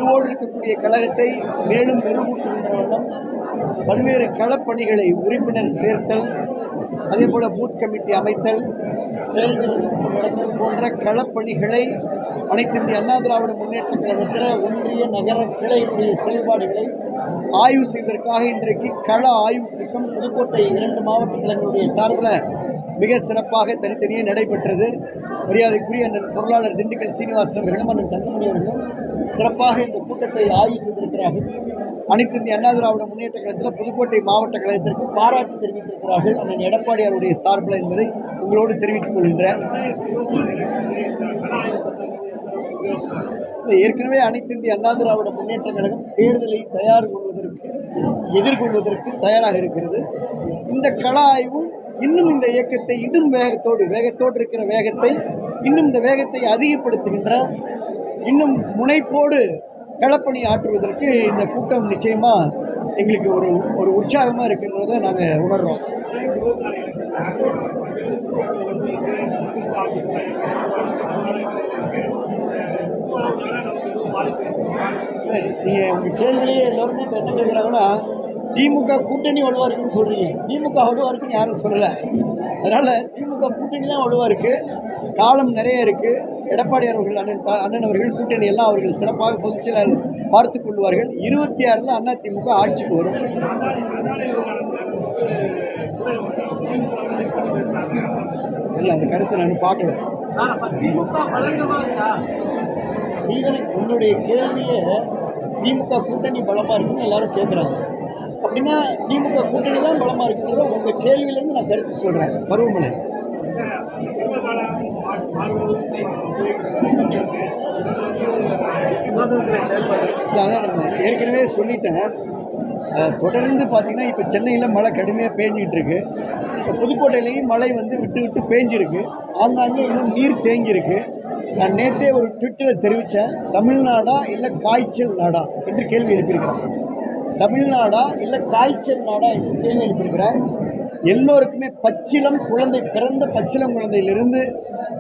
வலுவோடு இருக்கக்கூடிய கழகத்தை மேலும் மெருகூட்டுகின்ற வண்ணம் பல்வேறு களப்பணிகளை உறுப்பினர் சேர்த்தல், அதே போல பூத் கமிட்டி அமைத்தல், செயல்திறன் நடத்தல் போன்ற களப்பணிகளை அனைத்து இந்திய அண்ணா திராவிட முன்னேற்ற கழகத்தில் ஒன்றிய நகர கிளையினுடைய செயல்பாடுகளை ஆய்வு செய்வதற்காக இன்றைக்கு கள ஆய்வு கூட்டம் புதுக்கோட்டை 2 மாவட்ட கழகங்களுடைய சார்பில் மிக சிறப்பாக தனித்தனியே நடைபெற்றது. மரியாதைக்குரிய அண்ணன் பொருளாளர் திண்டுக்கல் சீனிவாசன் அவர்களும் அண்ணன் தங்கமணி அவர்களும் சிறப்பாக இந்த கூட்டத்தை ஆய்வு செய்திருக்கிறார்கள். அனைத்து இந்திய அண்ணா திராவிட முன்னேற்ற கழகத்தில் புதுக்கோட்டை மாவட்ட கழகத்திற்கு பாராட்டு தெரிவித்திருக்கிறார்கள் அண்ணன் எடப்பாடியாருடைய சார்பில் என்பதை உங்களோடு தெரிவித்துக் கொள்கின்றேன். ஏற்கனவே அனைத்து இந்திய அண்ணா திராவிட முன்னேற்ற கழகம் தேர்தலை எதிர்கொள்வதற்கு தயாராக இருக்கிறது. இந்த கள ஆய்வும் இன்னும் இந்த இயக்கத்தை இன்னும் வேகத்தோடு இருக்கிற வேகத்தை இன்னும் இந்த வேகத்தை அதிகப்படுத்துகின்ற, இன்னும் முனைப்போடு களப்பணி ஆற்றுவதற்கு இந்த கூட்டம் நிச்சயமாக எங்களுக்கு ஒரு உற்சாகமாக இருக்கின்றதை நாங்கள் உணர்றோம். நீங்கள் உங்கள் கேள்வியிலேயே எல்லோருமே இப்போ என்ன கேட்குறாங்கன்னா, திமுக கூட்டணி வலுவாக இருக்குன்னு சொல்கிறீங்க. திமுக வலுவாக இருக்குன்னு யாரும் சொல்லலை. அதனால் திமுக கூட்டணி தான் வலுவாக இருக்குது. காலம் நிறைய இருக்குது. எடப்பாடியார் அவர்கள் அண்ணன் அவர்கள் கூட்டணி எல்லாம் அவர்கள் சிறப்பாக பொதுச்செயலாளர் பார்த்து கொள்வார்கள். 26 அதிமுக ஆட்சிக்கு வரும். இல்லை, அந்த கருத்தை நான் பார்க்கல. உன்னுடைய கேள்வியை திமுக கூட்டணி பலமாக இருக்குன்னு எல்லாரும் கேட்குறாங்க. அப்படின்னா திமுக கூட்டணி தான் பலமாக இருக்குங்கிறத உங்கள் கேள்வியிலேருந்து நான் கருத்து சொல்கிறேன். பருவமழை அதான் நான் ஏற்கனவே சொல்லிட்டேன். தொடர்ந்து பார்த்தீங்கன்னா இப்போ சென்னையில் மழை கடுமையாக பேஞ்சிக்கிட்டு இருக்கு. இப்போ புதுக்கோட்டையிலையும் மழை விட்டு விட்டு பேஞ்சிருக்கு. ஆங்காங்கே இன்னும் நீர் தேங்கியிருக்கு. நான் நேற்றே ஒரு ட்விட்டரில் தெரிவித்தேன், தமிழ்நாடா இல்லை காய்ச்சல் நாடா என்று கேள்வி எழுப்பியிருக்கிறேன். தமிழ்நாடா இல்லை காய்ச்சல் நாடா என்று கேள்வி எழுப்பியிருக்கிறேன். எல்லோருக்குமே பிறந்த பச்சிளம் குழந்தையிலிருந்து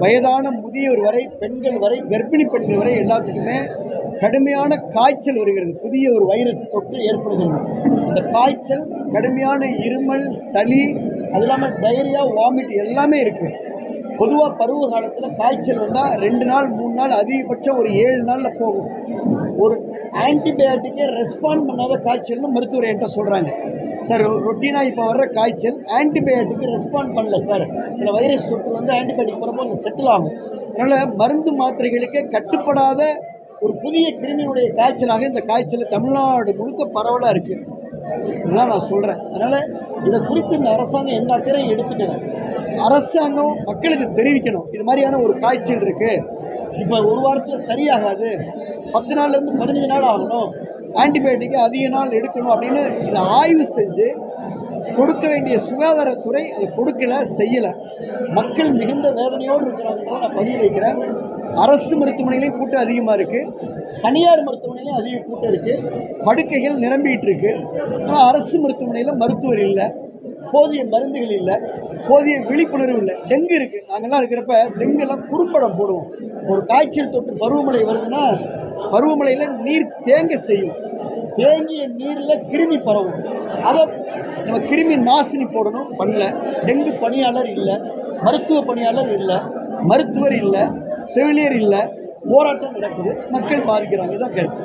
வயதான முதியோர் வரை, பெண்கள் வரை, கர்ப்பிணி பெண்கள் வரை எல்லாத்துக்குமே கடுமையான காய்ச்சல் வருகிறது. புதிய ஒரு வைரஸ் தொற்று ஏற்படுகிறது. அந்த காய்ச்சல், கடுமையான இருமல், சளி, அது இல்லாமல் டைரியா, வாமிட் எல்லாமே இருக்குது. பொதுவாக பருவ காலத்தில் காய்ச்சல் வந்தால் 2 நாள் 3 நாள், அதிகபட்சம் ஒரு 7 நாளில் போகும். ஒரு ஆன்டிபயோட்டிக்கே ரெஸ்பாண்ட் பண்ணாத காய்ச்சல்னு மருத்துவர் என்கிட்ட சொல்கிறாங்க. சார், ரொட்டீனாக இப்போ வர்ற காய்ச்சல் ஆன்டிபயோட்டிக்கு ரெஸ்பாண்ட் பண்ணல சார். சில வைரஸ் தொற்று ஆன்டிபயோட்டிக் போகிறப்போ அது செட்டில் ஆகும். அதனால் மருந்து மாத்திரைகளுக்கே கட்டுப்படாத ஒரு புதிய கிருமியினுடைய காய்ச்சலாக இந்த காய்ச்சல் தமிழ்நாடு முழுக்க பரவலாக இருக்குது. இதுதான் நான் சொல்கிறேன். அதனால் இதை குறித்து இந்த அரசாங்கம் எந்த அக்கறையும் எடுத்துக்கணும். அரசாங்கம் மக்களுக்கு தெரிவிக்கணும், இது மாதிரியான ஒரு காய்ச்சல் இருக்குது, இப்போ ஒரு வாரத்தில் சரியாகாது, 10 நாள்லேருந்து 15 நாள் ஆகணும், ஆன்டிபயோட்டிக்கை அதிக நாள் எடுக்கணும் அப்படின்னு இதை ஆய்வு செஞ்சு கொடுக்க வேண்டிய சுகாதாரத்துறை அதை கொடுக்கலை, செய்யலை. மக்கள் மிகுந்த வேதனையோடு இருக்கிறாங்கன்றதை நான் பதிவு வைக்கிறேன். அரசு மருத்துவமனையிலையும் கூட்டம் அதிகமாக இருக்குது, தனியார் மருத்துவமனையிலையும் அதிக கூட்டம் இருக்குது, படுக்கைகள் நிரம்பிட்டு இருக்கு. ஆனால் அரசு மருத்துவமனையில் மருத்துவர் இல்லை, போதிய மருந்துகள் இல்லை, போதிய விழிப்புணர்வு இல்லை. டெங்கு இருக்குது. நாங்கள்லாம் இருக்கிறப்ப டெங்குலாம் குறும்படம் போடுவோம். ஒரு காய்ச்சல் தொற்று பருவமழை வருதுன்னா பருவமழையில் நீர் தேங்க செய்யும். தேங்கிய நீரில் கிருமி பரவும். அதை நம்ம கிருமி நாசினி போடணும், பண்ணல. டெங்கு பணியாளர் இல்லை, மருத்துவ பணியாளர் இல்லை, மருத்துவர் இல்லை, செவிலியர் இல்லை, போராட்டம் நடக்குது, மக்கள் பாதிக்கிறாங்க. இதுதான் கருத்து.